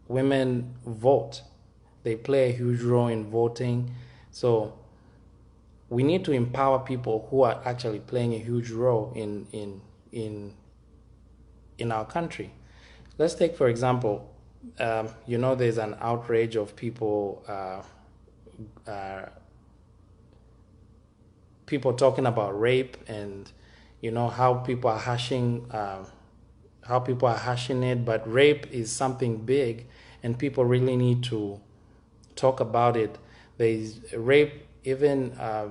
women vote. They play a huge role in voting. So we need to empower people who are actually playing a huge role in in our country. Let's take, for example, there's an outrage of people talking about rape and how people are hashing it, but rape is something big and people really need to talk about it. There's rape, even uh,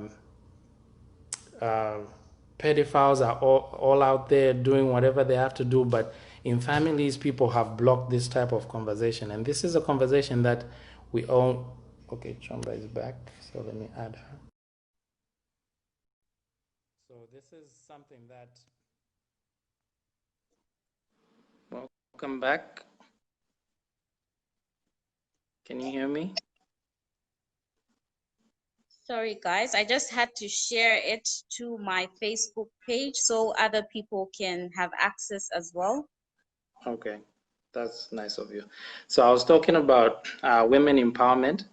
pedophiles are all out there doing whatever they have to do, but in families, people have blocked this type of conversation. And this is a conversation that we all. Okay, Chomba is back, so let me add her. So this is something that. Welcome back. Can you hear me? Sorry, guys. I just had to share it to my Facebook page so other people can have access as well. Okay, that's nice of you. So I was talking about women empowerment.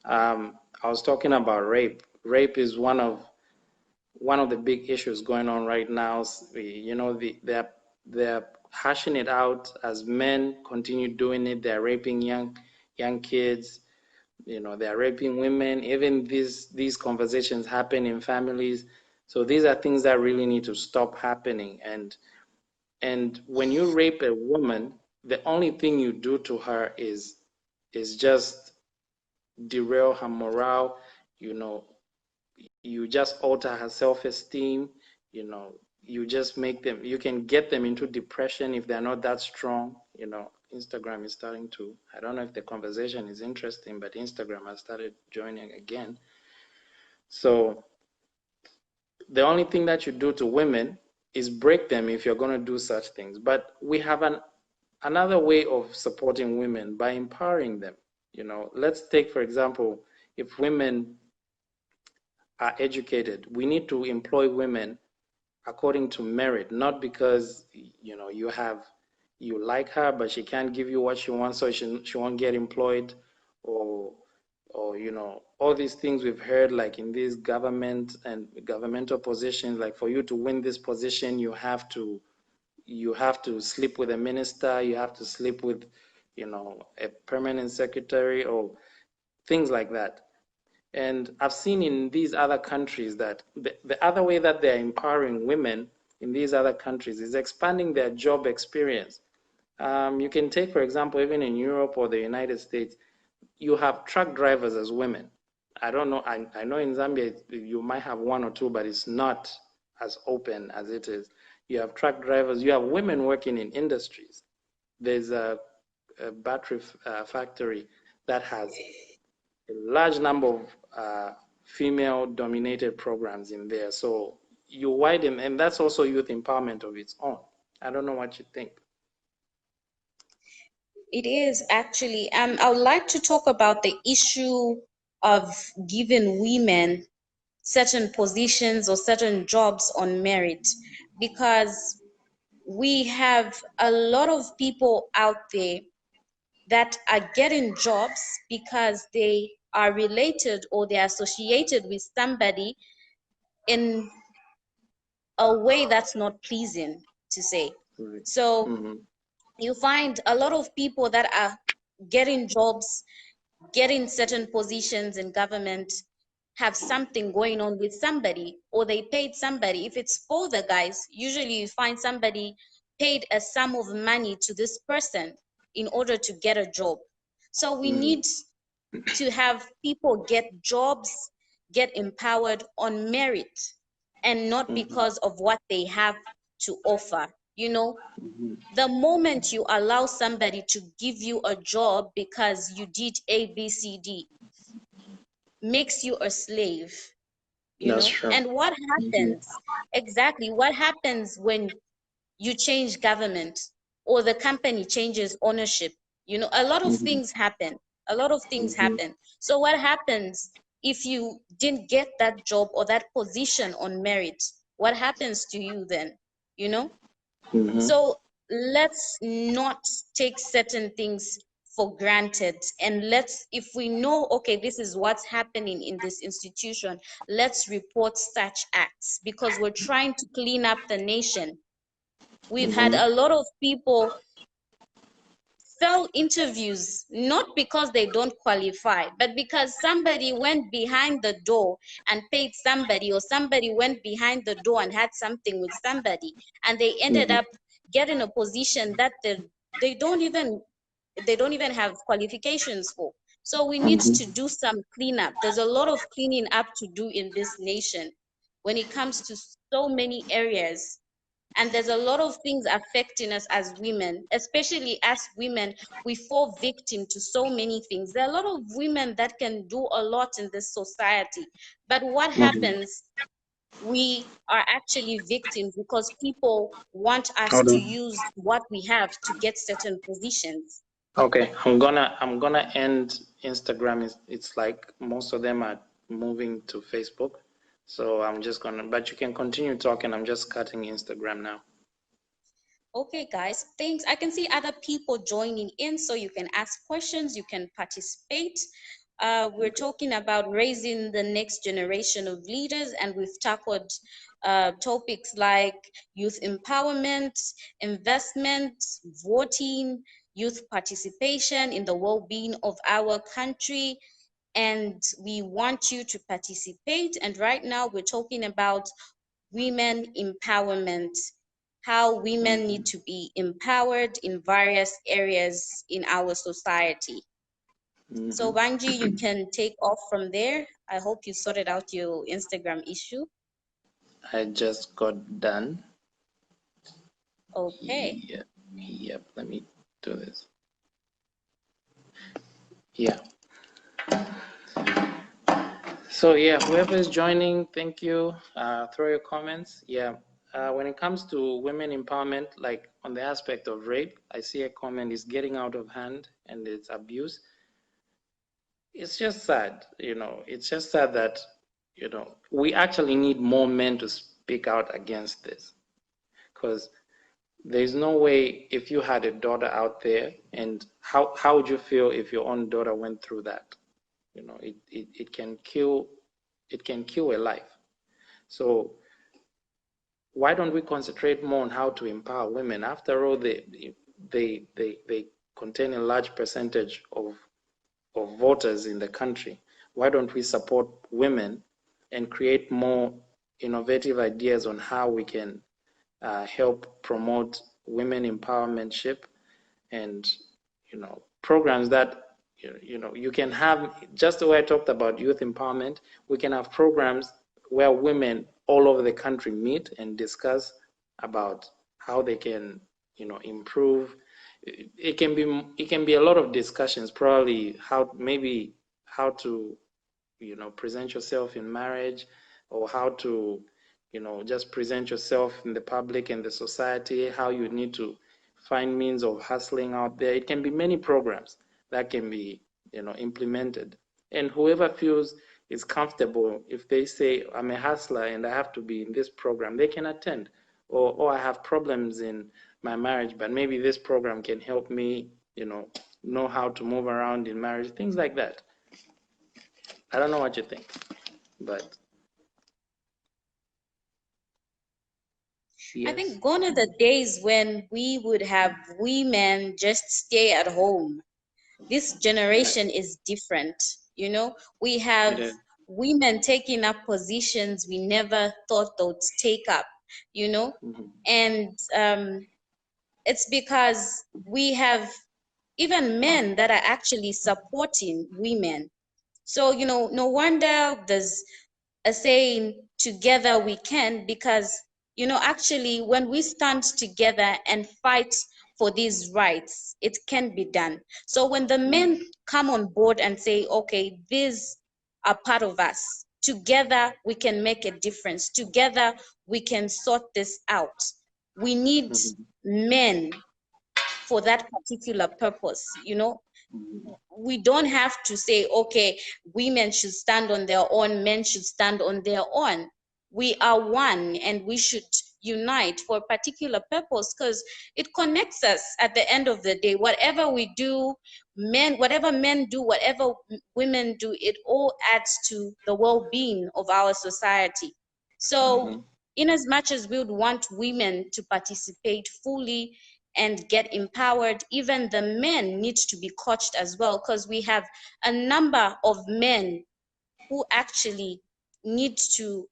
I was talking about rape. Rape is one of the big issues going on right now. They're hashing it out as men continue doing it. They're raping young kids. They're raping women. Even these conversations happen in families. So these are things that really need to stop happening. And when you rape a woman, the only thing you do to her is just derail her morale. You know, you just alter her self-esteem. You just you can get them into depression if they're not that strong. Instagram is starting to, I don't know if the conversation is interesting, but Instagram has started joining again. So the only thing that you do to women is break them if you're going to do such things. But we have another way of supporting women by empowering them. You know, let's take, for example, if women are educated, we need to employ women according to merit, not because, you know, you like her, but she can't give you what she wants, so she won't get employed, or you know, all these things we've heard, like in these government and governmental positions, like for you to win this position, you have to sleep with a minister, you have to sleep with, you know, a permanent secretary, or things like that. And I've seen in these other countries that the other way that they're empowering women in these other countries is expanding their job experience. You can take, for example, even in Europe or the United States, you have truck drivers as women. I don't know, I know in Zambia you might have one or two, but it's not as open as it is. You have truck drivers, you have women working in industries. There's a battery factory that has a large number of female-dominated programs in there. So you widen, and that's also youth empowerment of its own. I don't know what you think. It is actually. I would like to talk about the issue of giving women certain positions or certain jobs on merit, because we have a lot of people out there that are getting jobs because they are related or they are associated with somebody in a way that's not pleasing to say. Right. So Mm-hmm. you find a lot of people that are getting jobs, getting certain positions in government, have something going on with somebody, or they paid somebody. If it's for the guys, usually you find somebody paid a sum of money to this person in order to get a job. So we need to have people get jobs, get empowered on merit, and not because of what they have to offer. You know, the moment you allow somebody to give you a job because you did A, B, C, D, makes you a slave, you That's know. true. And what happens, exactly, what happens when you change government or the company changes ownership? You know, a lot of things happen. A lot of things happen. So what happens if you didn't get that job or that position on merit? What happens to you then? You know? So let's not take certain things for granted, and let's, if we know, okay, this is what's happening in this institution, let's report such acts, because we're trying to clean up the nation. We've had a lot of people fail interviews, not because they don't qualify, but because somebody went behind the door and paid somebody, or somebody went behind the door and had something with somebody, and they ended up getting a position that they don't even they don't even have qualifications for. So we need to do some cleanup. There's a lot of cleaning up to do in this nation when it comes to so many areas. And there's a lot of things affecting us as women, especially as women. We fall victim to so many things. There are a lot of women that can do a lot in this society, but what happens, we are actually victims because people want us Hold to on. use what we have to get certain positions. Okay, I'm gonna end Instagram. It's like most of them are moving to Facebook, so I'm just gonna. But you can continue talking. I'm just cutting Instagram now. Okay, guys, thanks. I can see other people joining in, so you can ask questions, you can participate. We're talking about raising the next generation of leaders, and we've tackled topics like youth empowerment, investment, voting, youth participation in the well-being of our country, and we want you to participate. And right now we're talking about women empowerment, how women need to be empowered in various areas in our society. So Banji, you can take off from there. I hope you sorted out your Instagram issue. I just got done. Okay. Yep. Yep. Let me do this. Yeah. So yeah, whoever is joining, thank you. Throw your comments. Yeah. when it comes to women empowerment, like on the aspect of rape, I see a comment is getting out of hand and it's abuse. It's just sad, it's just sad that, we actually need more men to speak out against this, because there's no way, if you had a daughter out there, and how would you feel if your own daughter went through that? It can kill a life. So why don't we concentrate more on how to empower women? After all, they contain a large percentage of voters in the country. Why don't we support women and create more innovative ideas on how we can help promote women empowermentship, and programs that you can have, just the way I talked about youth empowerment. We can have programs where women all over the country meet and discuss about how they can improve. It can be a lot of discussions, probably how to present yourself in marriage, or how to just present yourself in the public and the society, how you need to find means of hustling out there. It can be many programs that can be implemented, and whoever feels is comfortable, if they say I'm a hustler and I have to be in this program, they can attend. Or I have problems in my marriage, but maybe this program can help me know how to move around in marriage, things like that. I don't know what you think, but I yes. think gone are the days when we would have women just stay at home. This generation is different. We have women taking up positions we never thought they would take up, and it's because we have even men that are actually supporting women. So, no wonder there's a saying, together we can, because, actually when we stand together and fight for these rights, it can be done. So when the men come on board and say, okay, these are part of us, together we can make a difference, together we can sort this out. We need men for that particular purpose. We don't have to say, okay, women should stand on their own, men should stand on their own. We are one, and we should unite for a particular purpose, because it connects us at the end of the day. Whatever we do, whatever men do, whatever women do, it all adds to the well-being of our society. So in as much as we would want women to participate fully and get empowered, even the men need to be coached as well, because we have a number of men who actually need to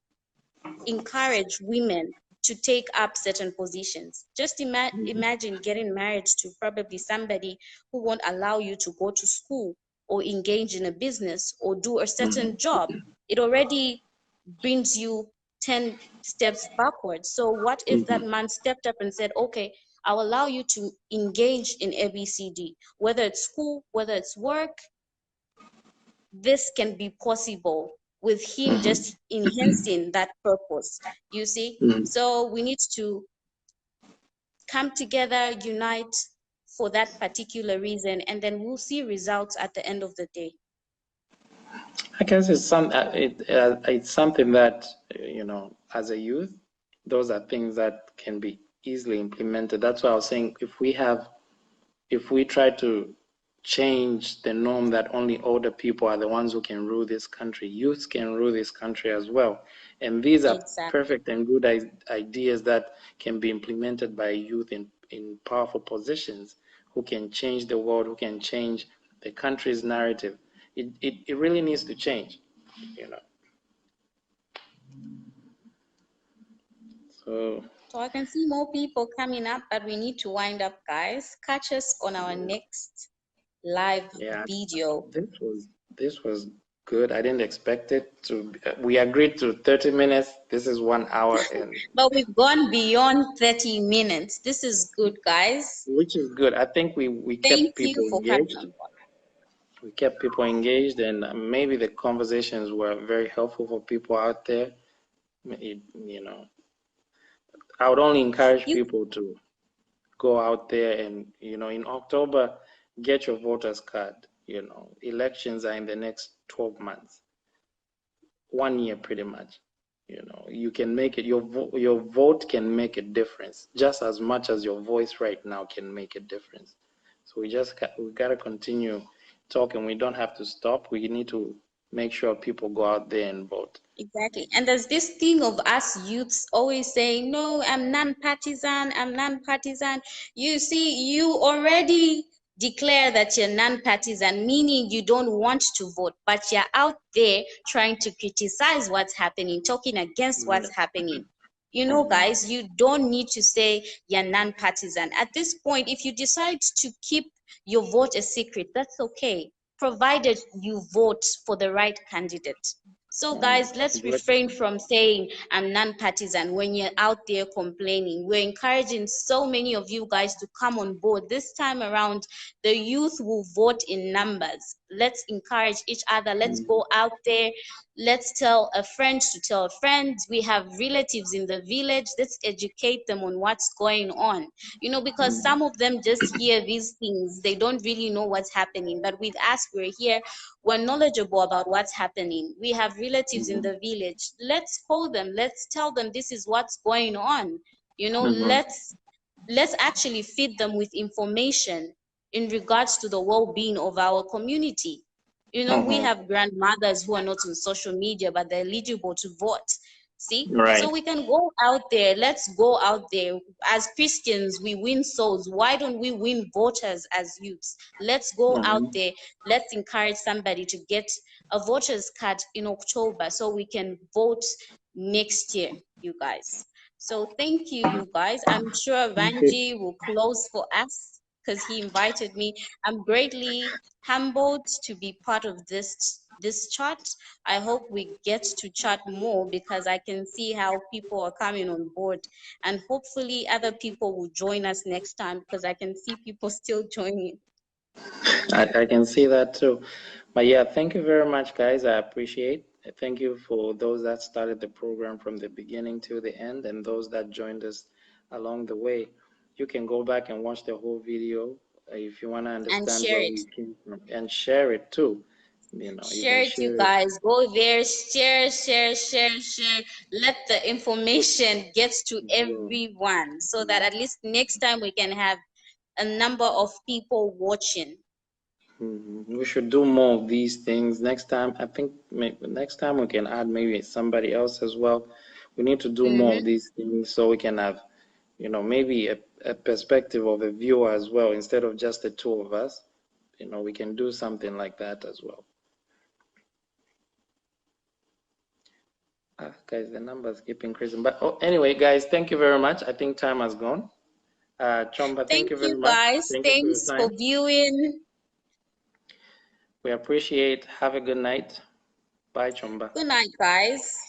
encourage women to take up certain positions. Just imagine getting married to probably somebody who won't allow you to go to school or engage in a business or do a certain job. It already brings you 10 steps backwards. So what if that man stepped up and said, okay, I'll allow you to engage in ABCD, whether it's school, whether it's work, this can be possible with him just enhancing that purpose, you see? So we need to come together, unite for that particular reason, and then we'll see results at the end of the day. I guess it's something that, as a youth, those are things that can be easily implemented. That's why I was saying, if we try to change the norm that only older people are the ones who can rule this country, youths can rule this country as well. And these are perfect and good ideas that can be implemented by youth in powerful positions, who can change the world, who can change the country's narrative. It really needs to change, So I can see more people coming up, but we need to wind up, guys. Catch us on our next live video. This was good. I didn't expect it to. We agreed to 30 minutes. This is 1 hour, and but we've gone beyond 30 minutes. This is good, guys. Which is good. I think we kept people engaged. We kept people engaged, and maybe the conversations were very helpful for people out there. I would only encourage people to go out there and, in October, get your voter's card. Elections are in the next 12 months, 1 year pretty much. You can make it, your vote can make a difference just as much as your voice right now can make a difference. So we got to continue talking. We don't have to stop. We need to make sure people go out there and vote. Exactly. And there's this thing of us youths always saying, no, I'm non-partisan, I'm non-partisan. You see, you already declare that you're non-partisan, meaning you don't want to vote, but you're out there trying to criticize what's happening, talking against what's happening. Guys, you don't need to say you're non-partisan. At this point, if you decide to keep your vote a secret, that's okay, provided you vote for the right candidate. So guys, let's refrain from saying I'm non-partisan when you're out there complaining. We're encouraging so many of you guys to come on board. This time around, the youth will vote in numbers. Let's encourage each other. Let's go out there. Let's tell a friend to tell a friend. We have relatives in the village. Let's educate them on what's going on. Because some of them just hear these things. They don't really know what's happening. But with us, we're here. We're knowledgeable about what's happening. We have relatives in the village. Let's call them. Let's tell them this is what's going on. Let's actually feed them with information in regards to the well-being of our community. We have grandmothers who are not on social media, but they're eligible to vote. See? Right. So we can go out there. Let's go out there. As Christians, we win souls. Why don't we win voters as youths? Let's go out there. Let's encourage somebody to get a voter's card in October so we can vote next year, you guys. So thank you, you guys. I'm sure Vanji will close for us because he invited me. I'm greatly humbled to be part of this chat. I hope we get to chat more because I can see how people are coming on board, and hopefully other people will join us next time because I can see people still joining. I can see that too. But yeah, thank you very much, guys. I appreciate. Thank you for those that started the program from the beginning to the end, and those that joined us along the way. You can go back and watch the whole video if you want to understand where we came from, and share it too. Share it, you guys. Go there, share. Let the information get to everyone so that at least next time we can have a number of people watching. We should do more of these things next time. I think next time we can add maybe somebody else as well. We need to do more of these things so we can have, maybe a perspective of a viewer as well instead of just the two of us. We can do something like that as well. Guys, the numbers keep increasing. But anyway, guys, thank you very much. I think time has gone. Chomba, thank you very much. Guys. Thanks for viewing. We appreciate. Have a good night. Bye, Chomba. Good night, guys.